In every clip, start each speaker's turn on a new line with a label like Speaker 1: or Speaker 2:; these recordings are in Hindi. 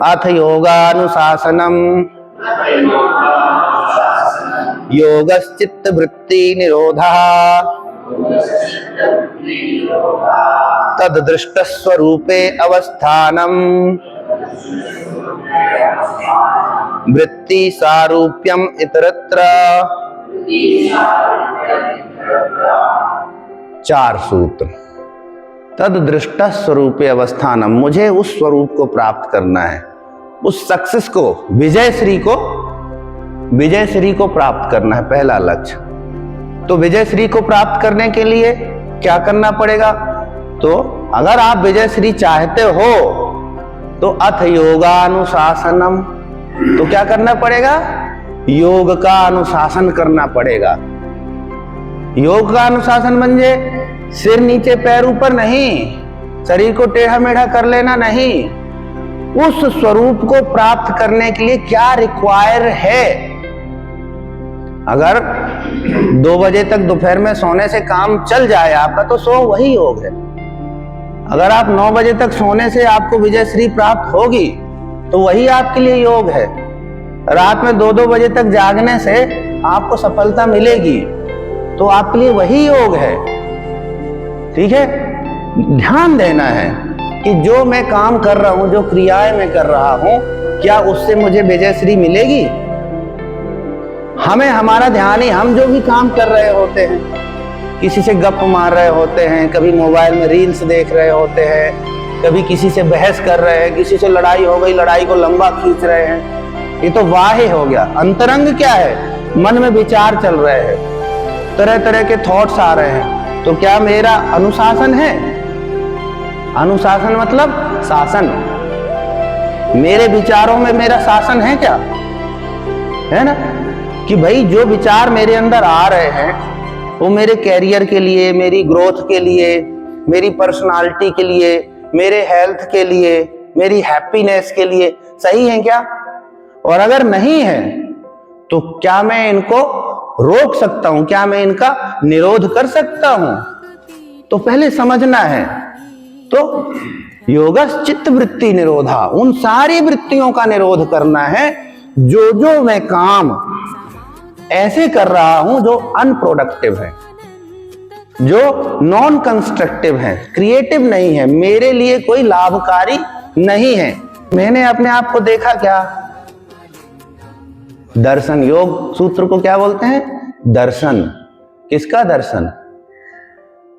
Speaker 1: अथ योगानुशासनम योगश्चित्त वृत्ति निरोधः तद दृष्ट स्वरूपे अवस्थानम वृत्ति सारूप्यम इतरत्र। 4 सूत्र। तद दृष्ट स्वरूपे अवस्थानम, मुझे उस स्वरूप को प्राप्त करना है, उस सक्सेस को, विजय श्री को प्राप्त करना है, पहला लक्ष्य। तो विजय श्री को प्राप्त करने के लिए क्या करना पड़ेगा? तो अगर आप विजय श्री चाहते हो तो अथ योगानुशासनम, तो क्या करना पड़ेगा? योग का अनुशासन करना पड़ेगा। योग का अनुशासन म्हणजे सिर नीचे पैर ऊपर नहीं, शरीर को टेढ़ा मेढ़ा कर लेना नहीं। उस स्वरूप को प्राप्त करने के लिए क्या रिक्वायर है? अगर 2 बजे तक दोपहर में सोने से काम चल जाए आपका, तो सो वही योग है। अगर आप 9 बजे तक सोने से आपको विजय श्री प्राप्त होगी तो वही आपके लिए योग है। रात में 2-2 बजे तक जागने से आपको सफलता मिलेगी तो आपके लिए वही योग है। ठीक है, ध्यान देना है कि जो मैं काम कर रहा हूं, जो क्रियाएं मैं कर रहा हूं, क्या उससे मुझे विजय श्री मिलेगी? हमें हमारा ध्यान ही, हम जो भी काम कर रहे होते हैं, किसी से गप मार रहे होते हैं, कभी मोबाइल में रील्स देख रहे होते हैं, कभी किसी से बहस कर रहे हैं, किसी से लड़ाई हो गई, लड़ाई को लंबा खींच रहे हैं, ये तो वाहे हो गया। अंतरंग क्या है? मन में विचार चल रहे हैं, तरह तरह के थॉट्स आ रहे हैं, तो क्या मेरा अनुशासन है? अनुशासन मतलब शासन। मेरे विचारों में मेरा शासन है क्या? है ना, कि भाई जो विचार मेरे अंदर आ रहे हैं वो मेरे कैरियर के लिए, मेरी ग्रोथ के लिए, मेरी पर्सनालिटी के लिए, मेरे हेल्थ के लिए, मेरी हैप्पीनेस के लिए सही है क्या? और अगर नहीं है तो क्या मैं इनको रोक सकता हूं? क्या मैं इनका निरोध कर सकता हूं? तो पहले समझना है। तो योगश्चित्त वृत्ति निरोधा, उन सारी वृत्तियों का निरोध करना है जो मैं काम ऐसे कर रहा हूं जो अनप्रोडक्टिव है, जो नॉन कंस्ट्रक्टिव है, क्रिएटिव नहीं है, मेरे लिए कोई लाभकारी नहीं है। मैंने अपने आप को देखा क्या? दर्शन। योग सूत्र को क्या बोलते हैं? दर्शन। किसका दर्शन?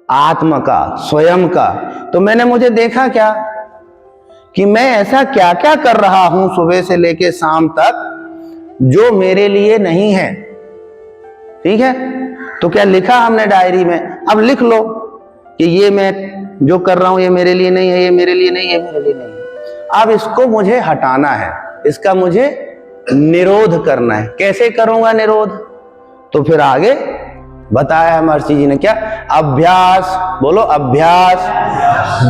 Speaker 1: आत्मा का, स्वयं का। तो मैंने मुझे देखा क्या कि मैं ऐसा क्या क्या कर रहा हूं सुबह से लेके शाम तक जो मेरे लिए नहीं है। ठीक है, तो क्या लिखा हमने डायरी में? अब लिख लो कि ये मैं जो कर रहा हूं ये मेरे लिए नहीं है, ये मेरे लिए नहीं है, मेरे लिए नहीं है। अब इसको मुझे हटाना है, इसका मुझे निरोध करना है। कैसे करूंगा निरोध? तो फिर आगे बताया महर्षि जी ने क्या? अभ्यास, बोलो अभ्यास,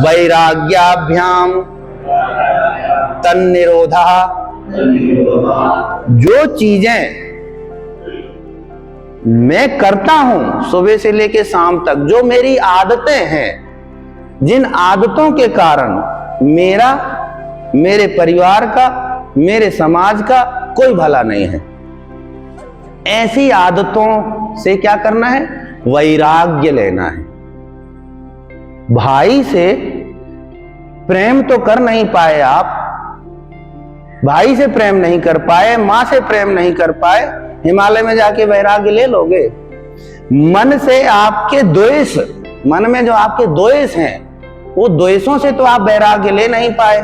Speaker 1: वैराग्याभ्याम तन्निरोधः। जो चीजें मैं करता हूं सुबह से लेके शाम तक, जो मेरी आदतें हैं, जिन आदतों के कारण मेरा, मेरे परिवार का, मेरे समाज का कोई भला नहीं है, ऐसी आदतों से क्या करना है? वैराग्य लेना है। भाई से प्रेम तो कर नहीं पाए आप, भाई से प्रेम नहीं कर पाए, मां से प्रेम नहीं कर पाए, हिमालय में जाके वैराग्य ले लोगे? मन से आपके द्वेष, मन में जो आपके द्वेष हैं, वो द्वेषों से तो आप वैराग्य ले नहीं पाए,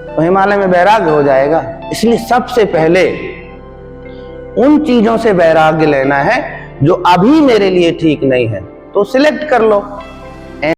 Speaker 1: तो हिमालय में वैराग्य हो जाएगा। इसलिए सबसे पहले उन चीजों से वैराग्य लेना है जो अभी मेरे लिए ठीक नहीं है, तो सिलेक्ट कर लो।